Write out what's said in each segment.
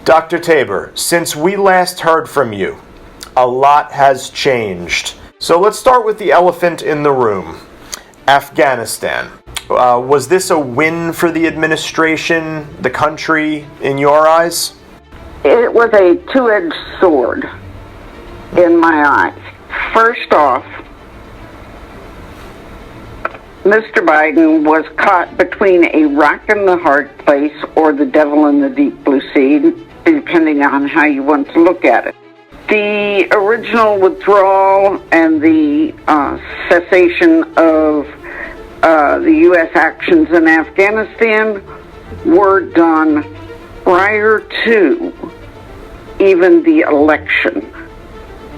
Dr. Tabor, since we last heard from you, a lot has changed. So let's start with the elephant in the room, Afghanistan. Was this a win for the administration, the country, in your eyes? It was a two-edged sword in my eyes. First off, Mr. Biden was caught between a rock and the hard place or the devil in the deep blue sea, depending on how you want to look at it. The original withdrawal and the cessation of the U.S. actions in Afghanistan were done prior to even the election.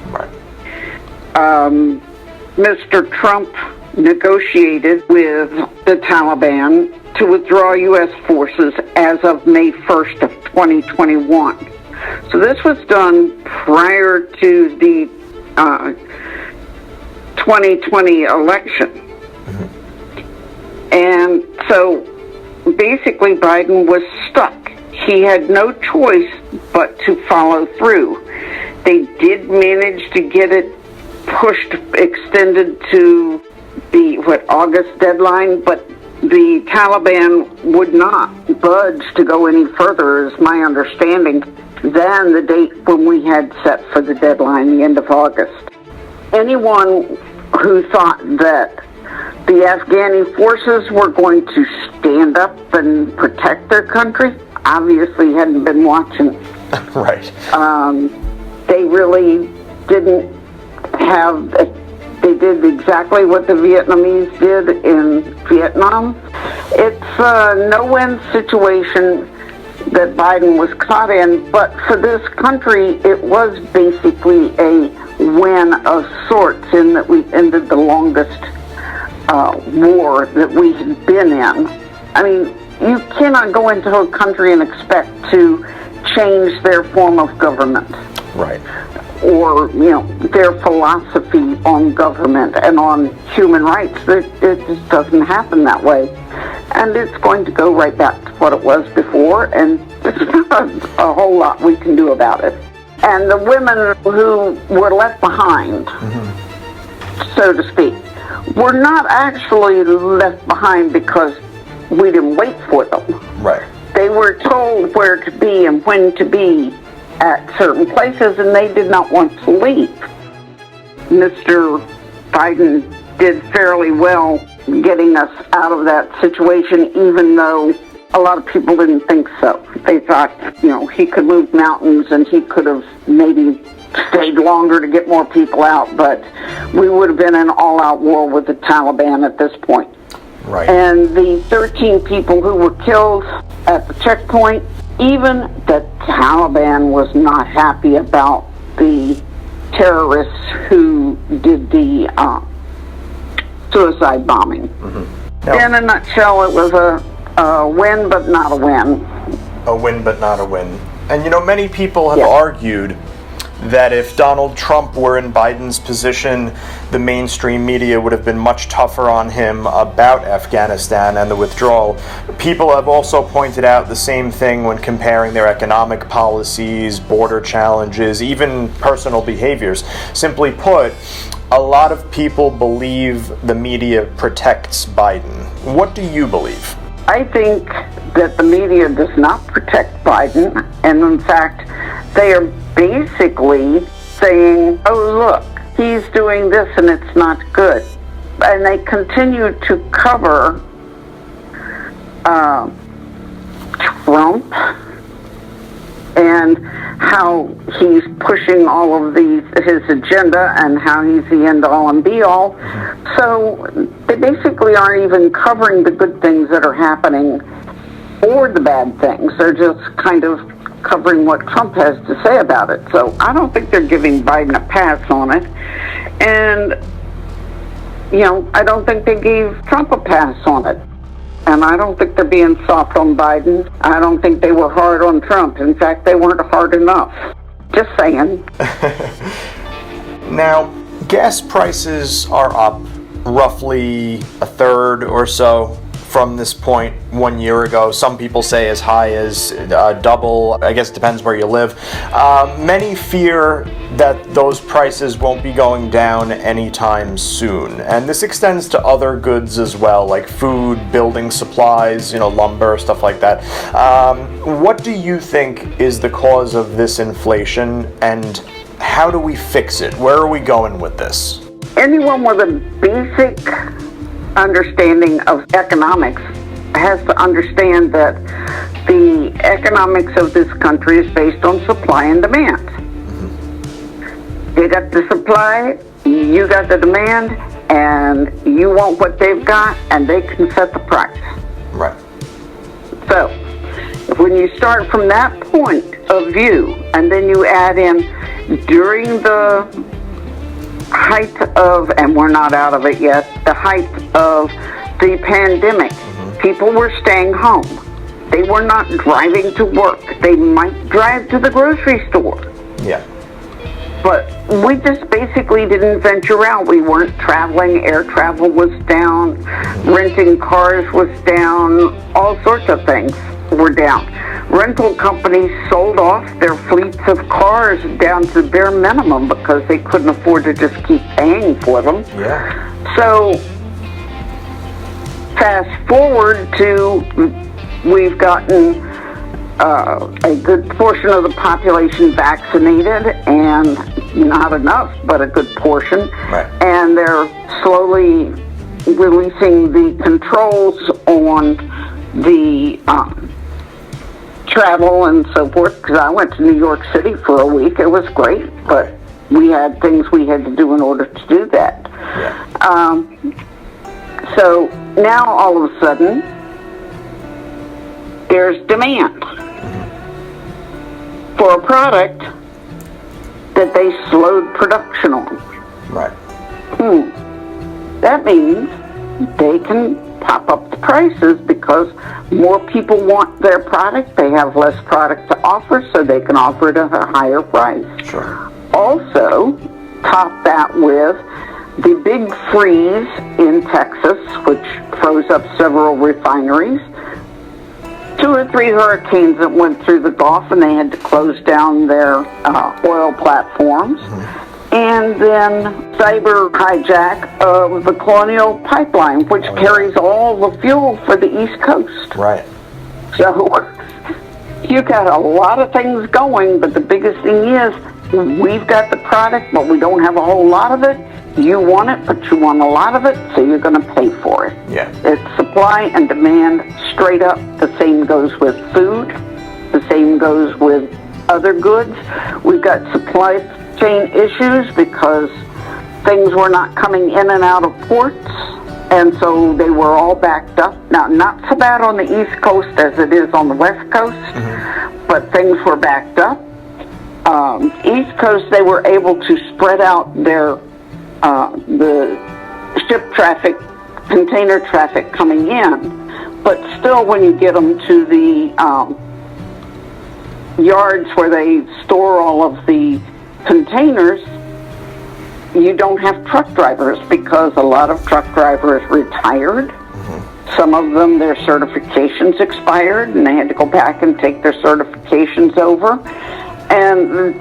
Right. Mr. Trump negotiated with the Taliban to withdraw U.S. forces as of May 1st of 2021. So this was done prior to the 2020 election. And so basically Biden was stuck. He had no choice but to follow through. They did manage to get it extended to the August deadline, but the Taliban would not budge to go any further, is my understanding, than the date when we had set for the deadline, the end of August. Anyone who thought that the Afghani forces were going to stand up and protect their country obviously hadn't been watching. Right. They really didn't have... They did exactly what the Vietnamese did in Vietnam. It's a no-win situation that Biden was caught in, but for this country, it was basically a win of sorts in that we ended the longest war that we had been in. I mean, you cannot go into a country and expect to change their form of government. Right. Or, their philosophy on government and on human rights. It just doesn't happen that way. And it's going to go right back to what it was before, and there's not a whole lot we can do about it. And the women who were left behind, so to speak, were not actually left behind because we didn't wait for them. Right. They were told where to be and when to be at certain places, and they did not want to leave. Mr. Biden did fairly well getting us out of that situation, even though a lot of people didn't think so. They thought, he could move mountains and he could have maybe stayed longer to get more people out, but we would have been in all-out war with the Taliban at this point. Right. And the 13 people who were killed at the checkpoint, even the Taliban was not happy about the terrorists who did the suicide bombing. In a nutshell, it was a win, but not a win. A win, but not a win. And many people have argued that if Donald Trump were in Biden's position, the mainstream media would have been much tougher on him about Afghanistan and the withdrawal. People have also pointed out the same thing when comparing their economic policies, border challenges, even personal behaviors. Simply put, a lot of people believe the media protects Biden. What do you believe? I think that the media does not protect Biden, and in fact, they are basically saying, oh, look, he's doing this and it's not good. And they continue to cover Trump and how he's pushing all of his agenda and how he's the end-all and be-all. So they basically aren't even covering the good things that are happening or the bad things. They're just kind of covering what Trump has to say about it. So I don't think they're giving Biden a pass on it. And, I don't think they gave Trump a pass on it. And I don't think they're being soft on Biden. I don't think they were hard on Trump. In fact, they weren't hard enough. Just saying. Now, gas prices are up roughly a third or so from this point 1 year ago. Some people say as high as double. I guess it depends where you live. Many fear that those prices won't be going down anytime soon. And this extends to other goods as well, like food, building supplies, lumber, stuff like that. What do you think is the cause of this inflation, and how do we fix it? Where are we going with this? Anyone with a basic understanding of economics has to understand that the economics of this country is based on supply and demand. You got the supply, you got the demand, and you want what they've got, and they can set the price. Right. So, when you start from that point of view, and then you add in during the height of, and we're not out of it yet, the height of the pandemic, people were staying home. They were not driving to work. They might drive to the grocery store. Yeah. But we just basically didn't venture out. We weren't traveling. Air travel was down. Renting cars was down. All sorts of things were down. Rental companies sold off their fleets of cars down to the bare minimum because they couldn't afford to just keep paying for them. Yeah. So, fast forward to we've gotten a good portion of the population vaccinated, and not enough, but a good portion. Right. And they're slowly releasing the controls on the travel and so forth, because I went to New York City for a week. It was great, but we had things we had to do in order to do that. Yeah. So now all of a sudden, there's demand for a product that they slowed production on. Right. That means they can pop up the prices because more people want their product. They have less product to offer, so they can offer it at a higher price. Sure. Also, top that with the big freeze in Texas, which froze up several refineries. 2 or 3 hurricanes that went through the Gulf, and they had to close down their oil platforms. And then cyber hijack of the Colonial Pipeline, which carries all the fuel for the East Coast. Right. So you got a lot of things going, but the biggest thing is we've got the product, but we don't have a whole lot of it. You want it, but you want a lot of it, so you're going to pay for it. Yeah. It's supply and demand straight up. The same goes with food. The same goes with other goods. We've got supply chain issues because things were not coming in and out of ports, and so they were all backed up. Now, not so bad on the East Coast as it is on the West Coast, but things were backed up. East Coast, they were able to spread out their the ship traffic, container traffic coming in, but still when you get them to the yards where they store all of the containers, you don't have truck drivers because a lot of truck drivers retired. Some of them, their certifications expired and they had to go back and take their certifications over. And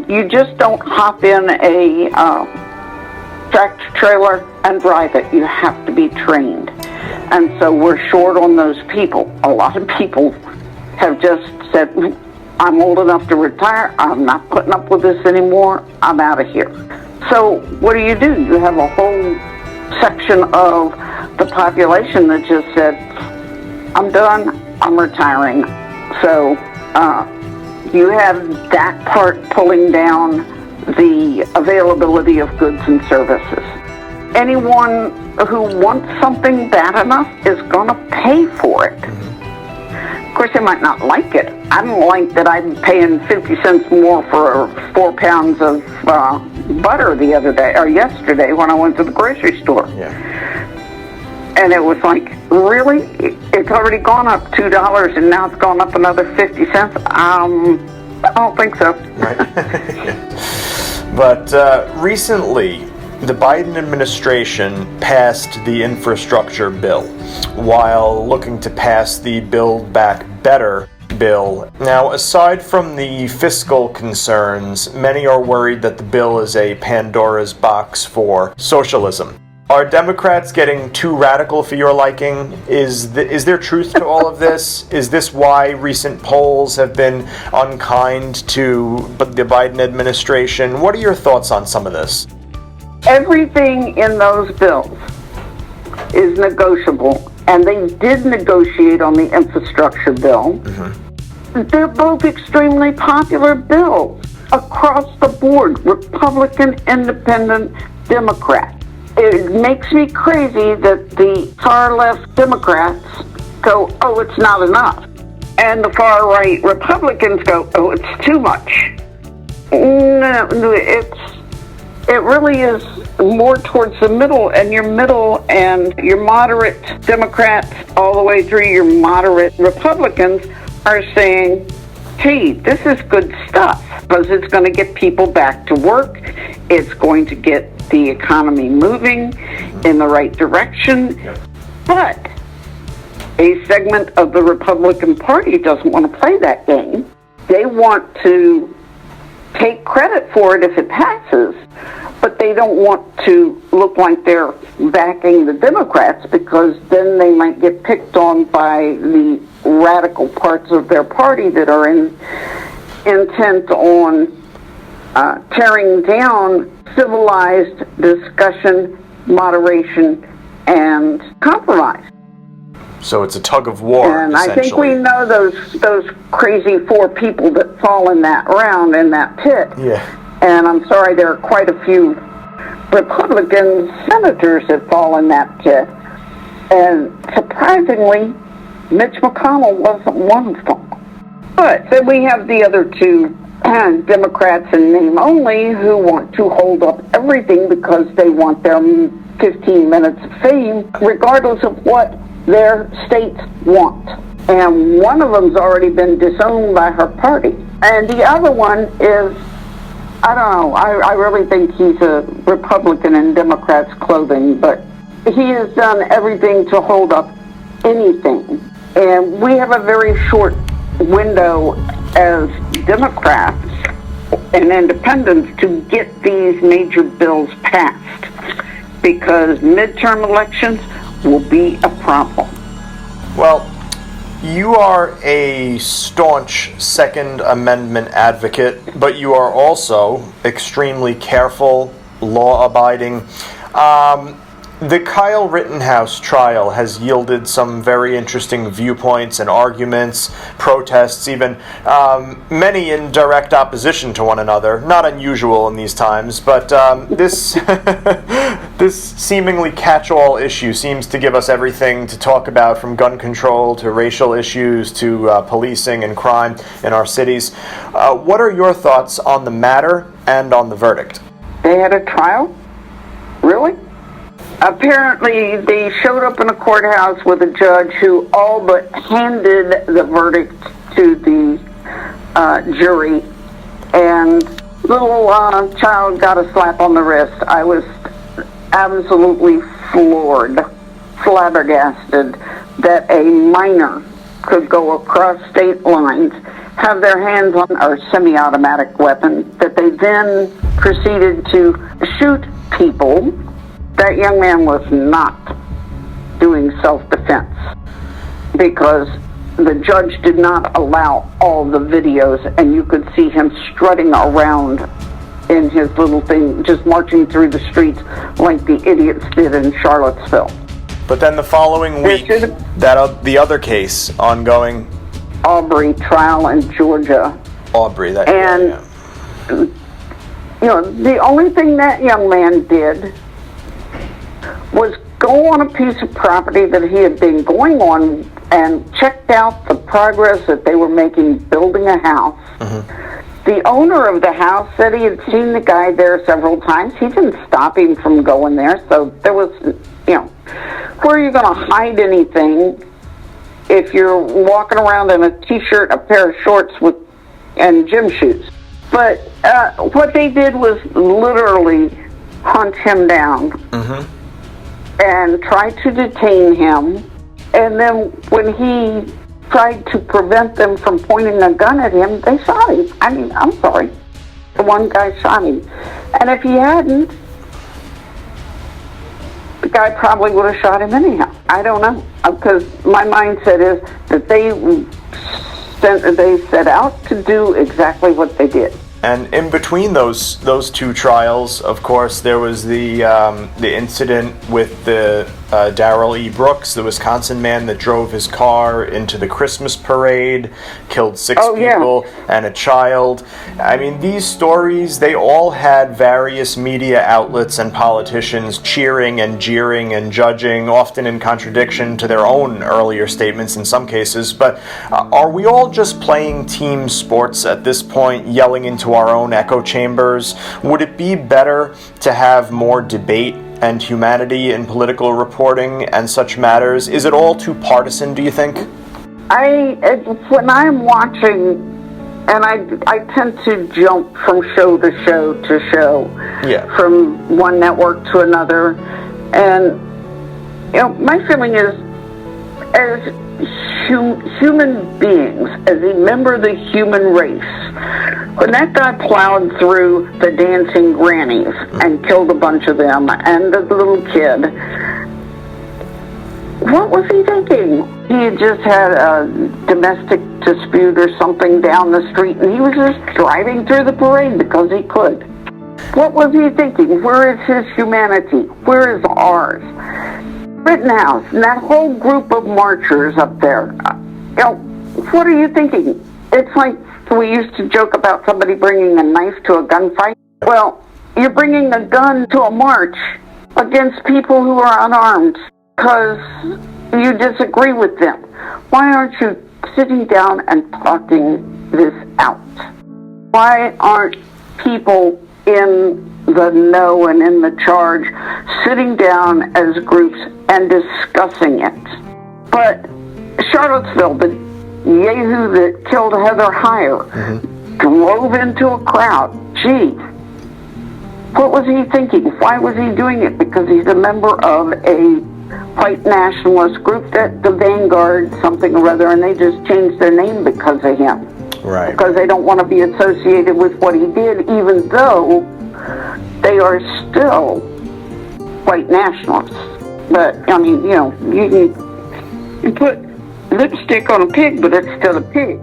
you just don't hop in a tractor trailer and drive it. You have to be trained. And so we're short on those people. A lot of people have just said, I'm old enough to retire. I'm not putting up with this anymore. I'm out of here. So what do? You have a whole section of the population that just said, I'm done. I'm retiring. So you have that part pulling down the availability of goods and services. Anyone who wants something bad enough is going to pay for it. Of course, they might not like it. I don't like that I'm paying 50 cents more for 4 pounds of butter the other day, or yesterday when I went to the grocery store. Yeah. And it was like, really? It's already gone up $2 and now it's gone up another 50 cents? I don't think so. Right. But recently, the Biden administration passed the infrastructure bill while looking to pass the Build Back Better bill. Now, aside from the fiscal concerns, many are worried that the bill is a Pandora's box for socialism. Are Democrats getting too radical for your liking? Is there truth to all of this? Is this why recent polls have been unkind to the Biden administration? What are your thoughts on some of this? Everything in those bills is negotiable, and they did negotiate on the infrastructure bill. They're both extremely popular bills across the board, Republican, Independent, Democrat. It makes me crazy that the far-left Democrats go, oh, it's not enough. And the far-right Republicans go, oh, it's too much. No, it really is more towards the middle, and your middle and your moderate Democrats all the way through your moderate Republicans are saying, hey, this is good stuff because it's going to get people back to work. It's going to get the economy moving in the right direction. But a segment of the Republican Party doesn't want to play that game. They want to take credit for it if it passes, but they don't want to look like they're backing the Democrats because then they might get picked on by the radical parts of their party that are intent on tearing down civilized discussion, moderation, and compromise. So it's a tug of war, and I think we know those crazy four people that fall in that round, in that pit. Yeah. And I'm sorry, there are quite a few Republican senators that fall in that pit. And surprisingly, Mitch McConnell wasn't one of them. But then we have the other two Democrats in name only who want to hold up everything because they want their 15 minutes of fame, regardless of what their states want. And one of them's already been disowned by her party. And the other one is, I don't know, I really think he's a Republican in Democrats' clothing, but he has done everything to hold up anything. And we have a very short window as Democrats and independents to get these major bills passed, because midterm elections will be a problem. Well, you are a staunch Second Amendment advocate, but you are also extremely careful, law-abiding. The Kyle Rittenhouse trial has yielded some very interesting viewpoints and arguments, protests, even many in direct opposition to one another. Not unusual in these times, but this this seemingly catch-all issue seems to give us everything to talk about, from gun control to racial issues to policing and crime in our cities. What are your thoughts on the matter and on the verdict? They had a trial? Really? Apparently, they showed up in a courthouse with a judge who all but handed the verdict to the jury, and little child got a slap on the wrist. I was absolutely flabbergasted that a minor could go across state lines, have their hands on a semi-automatic weapon, that they then proceeded to shoot people. That young man was not doing self-defense because the judge did not allow all the videos, and you could see him strutting around in his little thing, just marching through the streets like the idiots did in Charlottesville. But then the following week, the other case ongoing. Aubrey trial in Georgia. Aubrey, that. And, you know, the only thing that young man did was go on a piece of property that he had been going on and checked out the progress that they were making building a house. Mm-hmm. The owner of the house said he had seen the guy there several times. He didn't stop him from going there, so there was, you know, where are you going to hide anything if you're walking around in a T-shirt, a pair of shorts and gym shoes? But what they did was literally hunt him down and try to detain him. And then when he tried to prevent them from pointing a gun at him, they shot him. I mean, I'm sorry. The one guy shot him. And if he hadn't, the guy probably would have shot him anyhow. I don't know. Because my mindset is that they set out to do exactly what they did. And in between those two trials, of course, there was the incident with the Darrell E. Brooks, the Wisconsin man that drove his car into the Christmas parade, killed 6 people and a child. I mean, these stories, they all had various media outlets and politicians cheering and jeering and judging, often in contradiction to their own earlier statements in some cases. But are we all just playing team sports at this point, yelling into our own echo chambers? Would it be better to have more debate and humanity in political reporting and such matters? Is it all too partisan, do you think? When I'm watching, and I tend to jump from show to show to show, from one network to another, and my feeling is, as human beings, as a member of the human race, when that guy plowed through the dancing grannies and killed a bunch of them and the little kid, what was he thinking? He had just had a domestic dispute or something down the street, and he was just driving through the parade because he could. What was he thinking? Where is his humanity? Where is ours? Rittenhouse and that whole group of marchers up there, what are you thinking? It's like we used to joke about somebody bringing a knife to a gunfight. Well, you're bringing a gun to a march against people who are unarmed because you disagree with them. Why aren't you sitting down and talking this out? Why aren't people in the know and in the charge sitting down as groups and discussing it? But Charlottesville, the yahoo that killed Heather Heyer, drove into a crowd. Gee, what was he thinking? Why was he doing it? Because he's a member of a white nationalist group, that the Vanguard something or other, and they just changed their name because of him. Right. Because they don't want to be associated with what he did, even though they are still white nationalists. But, I mean, you can put lipstick on a pig, but it's still a pig.